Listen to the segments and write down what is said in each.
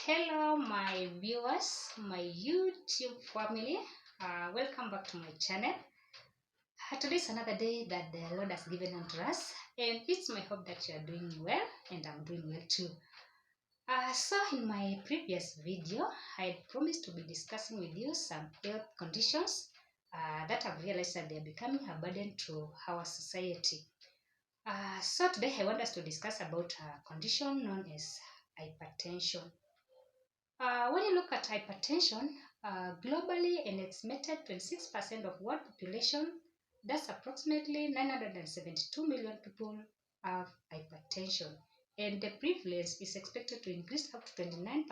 Hello, my viewers, my YouTube family. Welcome back to my channel. Today is another day that the Lord has given unto us, and it's my hope that you are doing well, and I'm doing well too. So, in my previous video, I had promised to be discussing with you some health conditions that I've realized that they are becoming a burden to our society. So, today I want us to discuss about a condition known as hypertension. When you look at hypertension, globally an estimated 26% of world population, that's approximately 972 million people, have hypertension. And the prevalence is expected to increase up to 29%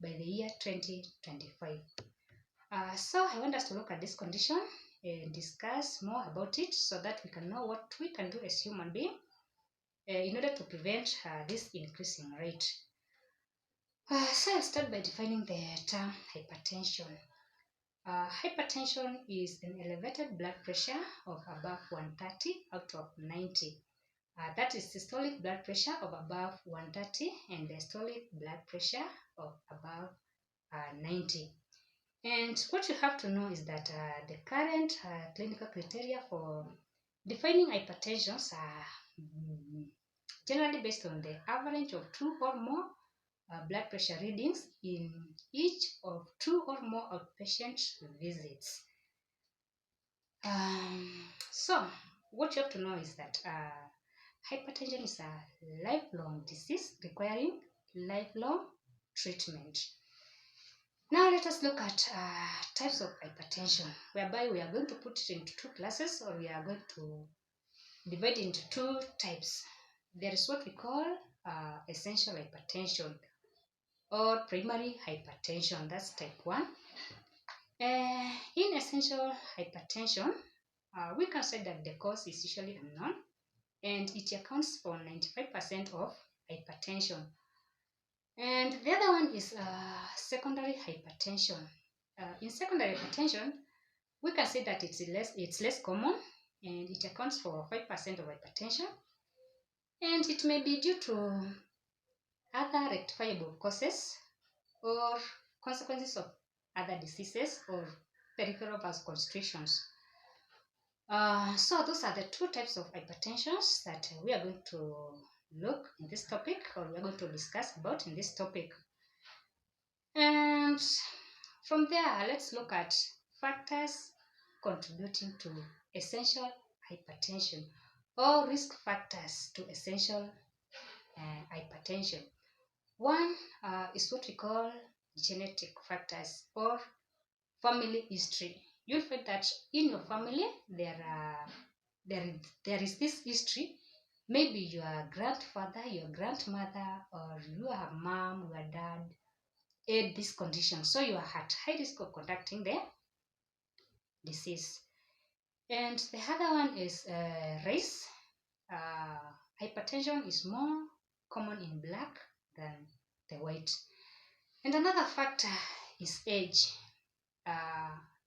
by the year 2025. So I want us to look at this condition and discuss more about it so that we can know what we can do as human beings in order to prevent this increasing rate. So I'll start by defining the term hypertension. Hypertension is an elevated blood pressure of above 130 out of 90. That is systolic blood pressure of above 130 and diastolic blood pressure of above 90. And what you have to know is that the current clinical criteria for defining hypertensions are generally based on the average of 2 or more blood pressure readings in each of 2 or more outpatient visits. So, what you have to know is that hypertension is a lifelong disease requiring lifelong treatment. Now, let us look at types of hypertension, whereby we are going to put it into 2 classes, or we are going to divide into 2 types. There is what we call essential hypertension, or primary hypertension. That's type 1. In essential hypertension, we can say that the cause is usually unknown, and it accounts for 95% of hypertension. And the other one is secondary hypertension. In secondary hypertension, we can say that it's less common, and it accounts for 5% of hypertension, and it may be due to other rectifiable causes or consequences of other diseases or peripheral vasoconstrictions. So those are the 2 types of hypertensions that we are going to look in this topic, or we are going to discuss about in this topic. And from there, let's look at factors contributing to essential hypertension, or risk factors to essential hypertension. One is what we call genetic factors or family history. You'll find that in your family there is this history. Maybe your grandfather, your grandmother, or your mom, your dad had this condition, so you are at high risk of contracting the disease. And the other one is race. Hypertension is more common in black than the white. And another factor is age.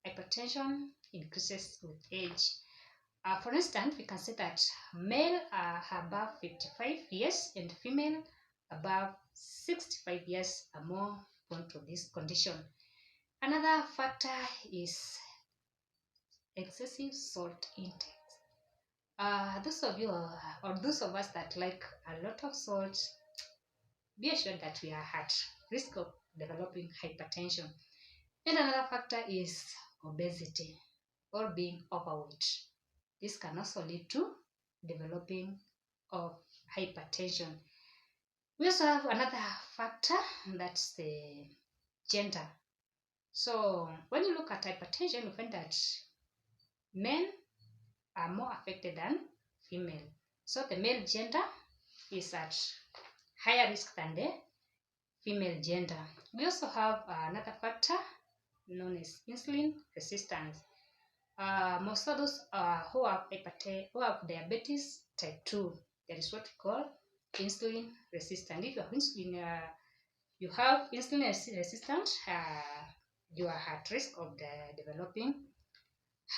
Hypertension increases with age. For instance, we can say that male are above 55 years and female above 65 years are more prone to this condition. Another factor is excessive salt intake. Those of you or those of us that like a lot of salt, be assured that we are at risk of developing hypertension. And another factor is obesity or being overweight. This can also lead to developing of hypertension. We also have another factor, that's the gender. So when you look at hypertension, you find that men are more affected than female. So the male gender is at higher risk than the female gender. We also have another factor known as insulin resistance. Most of those who have diabetes type 2, that is what we call insulin resistant. If you have insulin resistance, you are at risk of developing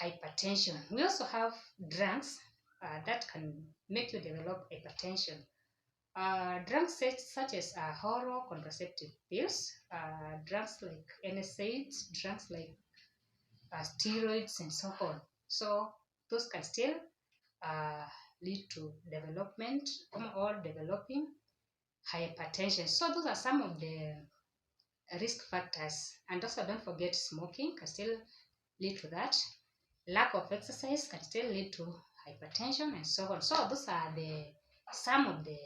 hypertension. We also have drugs that can make you develop hypertension. Drugs such as oral contraceptive pills, drugs like NSAIDs, drugs like steroids, and so on. So those can still uh, lead to development or developing hypertension. So those are some of the risk factors. And also don't forget smoking can still lead to that. Lack of exercise can still lead to hypertension and so on. So those are the some of the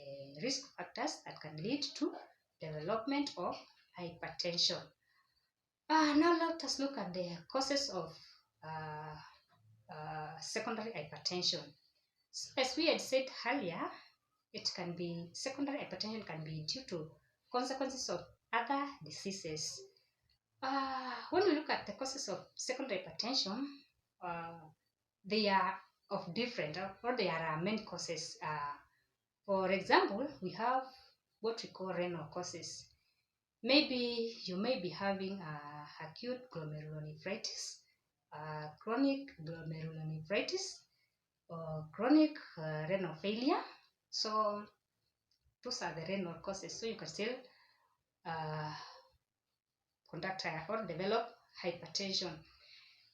risk factors that can lead to development of hypertension. Now let us look at the causes of uh, secondary hypertension. So as we had said earlier, it can be secondary hypertension can be due to consequences of other diseases. When we look at the causes of secondary hypertension, uh, they are of different or there are many causes. For example, we have what we call renal causes. Maybe you may be having acute glomerulonephritis, chronic glomerulonephritis, or chronic renal failure. So those are the renal causes. So you can still uh, conduct or develop hypertension.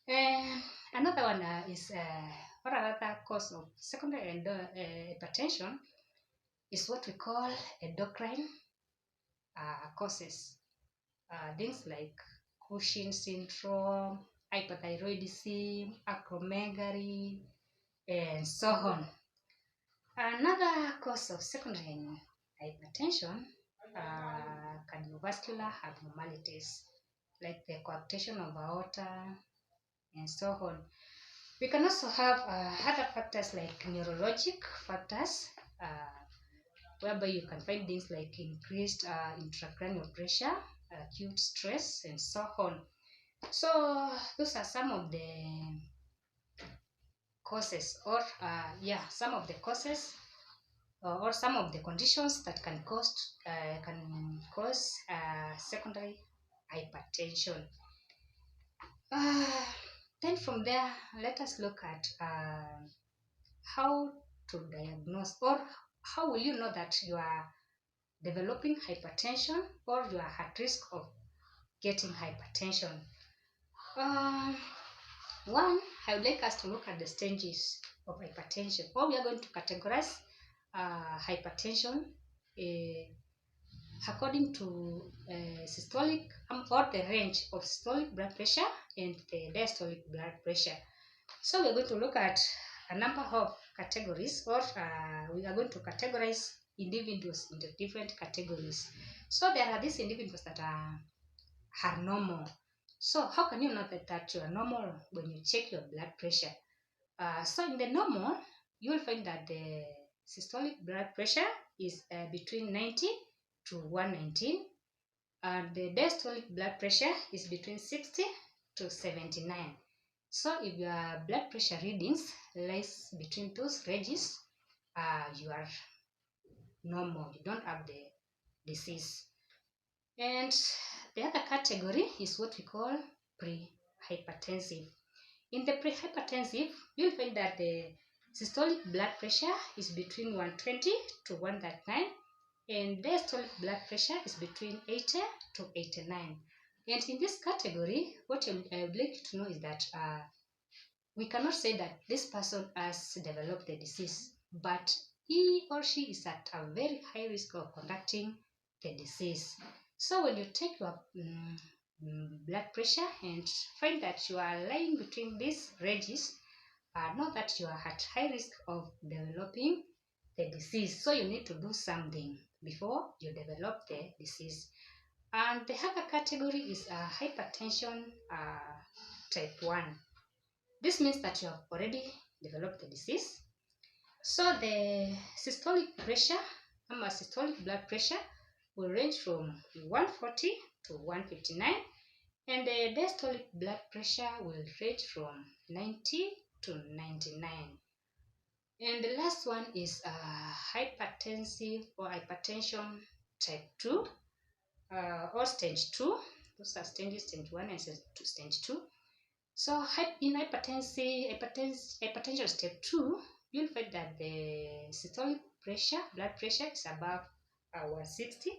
And another one is or another cause of secondary hypertension is what we call endocrine causes. Things like Cushing syndrome, hypothyroidism, acromegaly, and so on. Another cause of secondary hypertension cardiovascular abnormalities like the coarctation of aorta and so on. We can also have other factors like neurologic factors, whereby you can find things like increased intracranial pressure, acute stress, and so on. So those are some of the causes, or some of the causes or some of the conditions that can cause secondary hypertension. Uh, then from there, let us look at how to diagnose, or how will you know that you are developing hypertension or you are at risk of getting hypertension. One, I would like us to look at the stages of hypertension, or we are going to categorize hypertension according to systolic or the range of systolic blood pressure and the diastolic blood pressure. So we're going to look at a number of categories, or we are going to categorize individuals into different categories. So there are these individuals that are normal. So how can you know that you are normal when you check your blood pressure? So in the normal, you will find that the systolic blood pressure is between 90 to 119, and the diastolic blood pressure is between 60 to 79. So if your blood pressure readings lies between those ranges, you are normal. You don't have the disease. And the other category is what we call pre-hypertensive. In the pre-hypertensive, you'll find that the systolic blood pressure is between 120 to 139, and diastolic blood pressure is between 80 to 89. And in this category, what I would like you to know is that we cannot say that this person has developed the disease, but he or she is at a very high risk of contracting the disease. So when you take your blood pressure and find that you are lying between these ranges, know that you are at high risk of developing the disease. So you need to do something before you develop the disease. And the other category is hypertension type 1. This means that you have already developed the disease. So the systolic pressure, systolic blood pressure, will range from 140 to 159, and the diastolic blood pressure will range from 90 to 99. And the last one is hypertensive or hypertension type 2 or stage 2. Those are stages, stage 1 and stage 2. So in hypertension step 2, you'll find that the systolic blood pressure is above 160,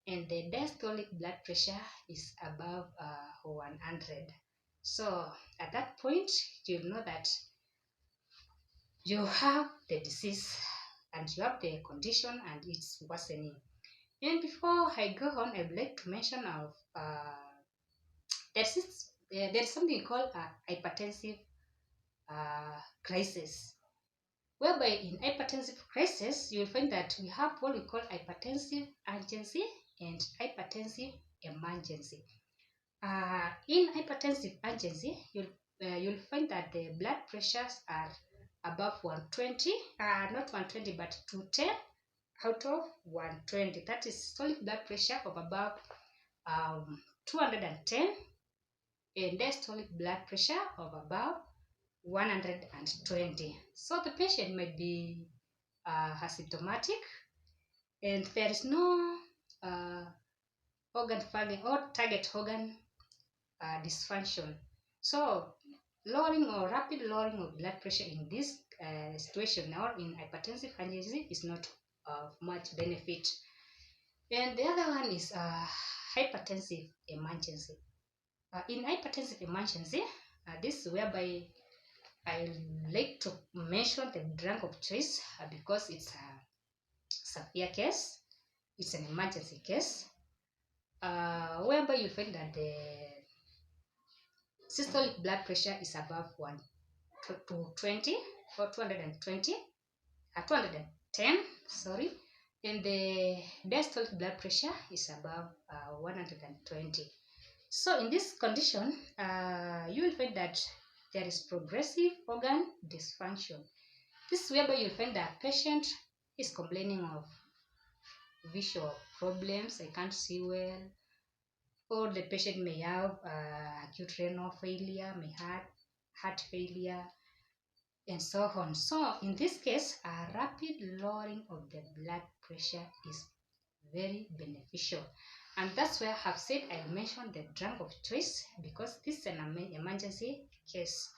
and the diastolic blood pressure is above 100. So at that point, you'll know that you have the disease and you have the condition and it's worsening. And before I go on, I would like to mention of there's something called a hypertensive crisis, whereby in hypertensive crisis you'll find that we have what we call hypertensive urgency and hypertensive emergency. In hypertensive urgency, you'll find that the blood pressures are above 120, not 120 but 210 out of 120. That is systolic blood pressure of above 210 and diastolic blood pressure of above 120. So the patient might be asymptomatic and there is no organ failing or target organ dysfunction. So lowering or rapid lowering of blood pressure in this situation or in hypertensive urgency is not of much benefit. And the other one is hypertensive emergency. In hypertensive emergency, this is whereby I like to mention the drug of choice because it's a severe case, it's an emergency case, whereby you find that the systolic blood pressure is above 220 or 220, 210, sorry, and the diastolic blood pressure is above 120. So in this condition, you will find that there is progressive organ dysfunction. This is whereby you'll find that patient is complaining of visual problems, I can't see well, or the patient may have acute renal failure, may have heart failure, and so on. So in this case, a rapid lowering of the blood pressure is very beneficial. And that's where I have said I mentioned the drug of choice because this is an emergency case.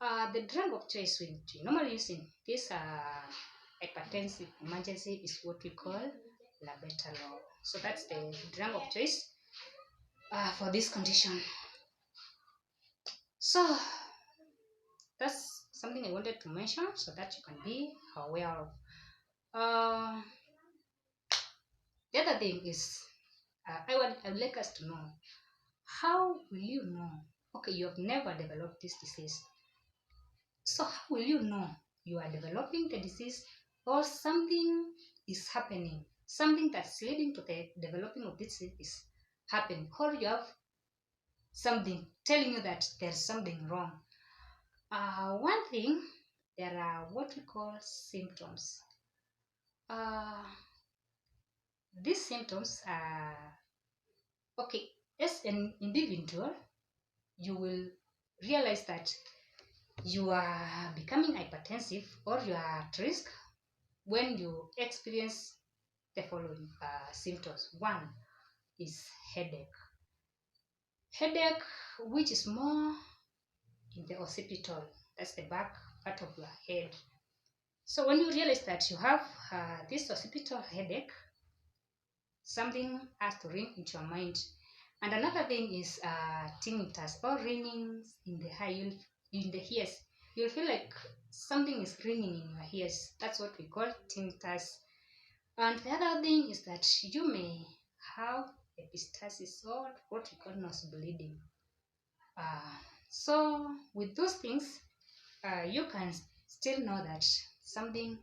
The drug of choice we normally use in this hypertensive emergency is what we call labetalol. So that's the drug of choice for this condition. So that's something I wanted to mention so that you can be aware of. The other thing is I would like us to know, how will you know? Okay, you have never developed this disease. So how will you know you are developing the disease or something is happening? Something that's leading to the developing of this disease is happening, or you have something telling you that there's something wrong. One thing, there are what we call symptoms. These symptoms are, okay, as an individual, you will realize that you are becoming hypertensive or you are at risk when you experience the following symptoms. One is headache. Headache, which is more in the occipital, that's the back part of your head. So when you realize that you have this occipital headache, something has to ring into your mind. And another thing is tinnitus or ringing in the ears. You'll feel like something is ringing in your ears. That's what we call tinnitus. And the other thing is that you may have epistaxis or what we call nose bleeding. So with those things, you can still know that something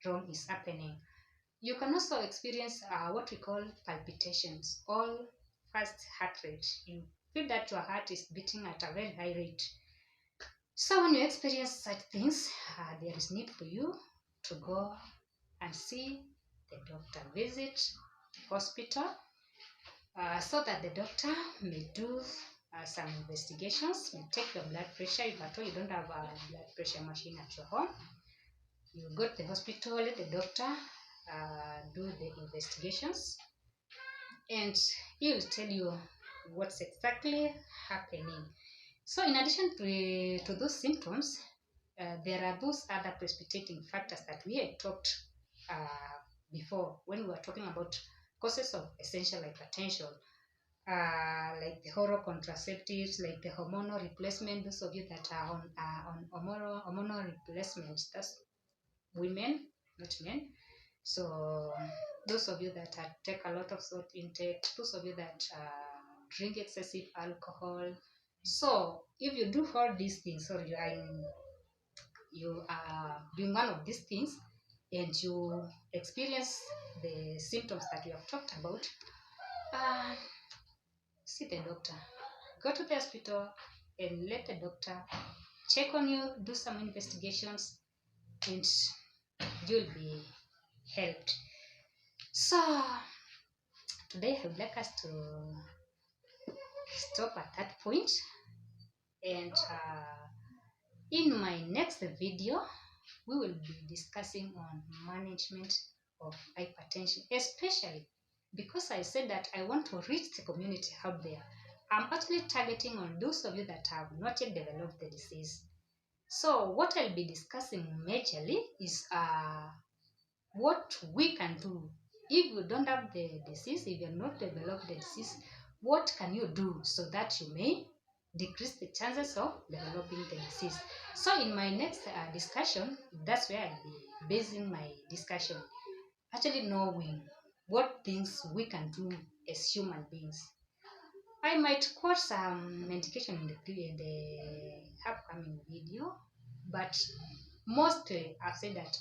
wrong is happening. You can also experience what we call palpitations or fast heart rate. You feel that your heart is beating at a very high rate. So when you experience such things, there is need for you to go and see the doctor. Visit hospital so that the doctor may do some investigations, may take your blood pressure. If at all you don't have a blood pressure machine at your home, you go to the hospital, let the doctor do the investigations, and he will tell you what's exactly happening. So in addition to those symptoms, there are those other precipitating factors that we had talked before when we were talking about causes of essential hypertension, like the oral contraceptives, like the hormonal replacement. Those of you that are on hormonal replacement, that's women, not men. So those of you that take a lot of salt intake, those of you that drink excessive alcohol. So if you do all these things, or you are doing one of these things, and you experience the symptoms that we have talked about, uh, see the doctor. Go to the hospital and let the doctor check on you, do some investigations, and you'll be helped. So today I would like us to stop at that point, and in my next video we will be discussing on management of hypertension, especially because I said that I want to reach the community out there. I'm actually targeting on those of you that have not yet developed the disease. So what I'll be discussing majorly is what we can do if you don't have the disease, if you have not developed the disease. What can you do so that you may decrease the chances of developing the disease? So in my next discussion, that's where I'll be basing my discussion, actually knowing what things we can do as human beings. I might quote some medication in the upcoming video, but mostly I've said that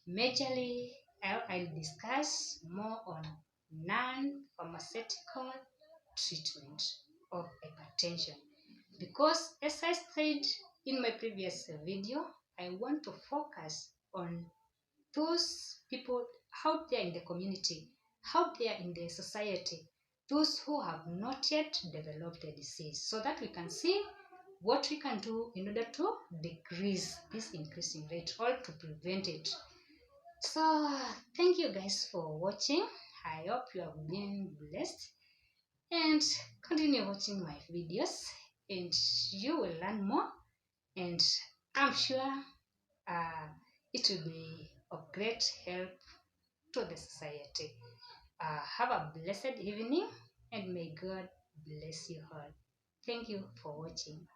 majorly I'll discuss more on non-pharmaceutical treatment of hypertension, because as I said in my previous video, I want to focus on those people out there in the community, out there in the society, those who have not yet developed the disease, so that we can see what we can do in order to decrease this increasing rate or to prevent it. So thank you guys for watching. I hope you have been blessed, and continue watching my videos and you will learn more, and I'm sure uh, it will be of great help to the society. Have a blessed evening, and may God bless you all. Thank you for watching.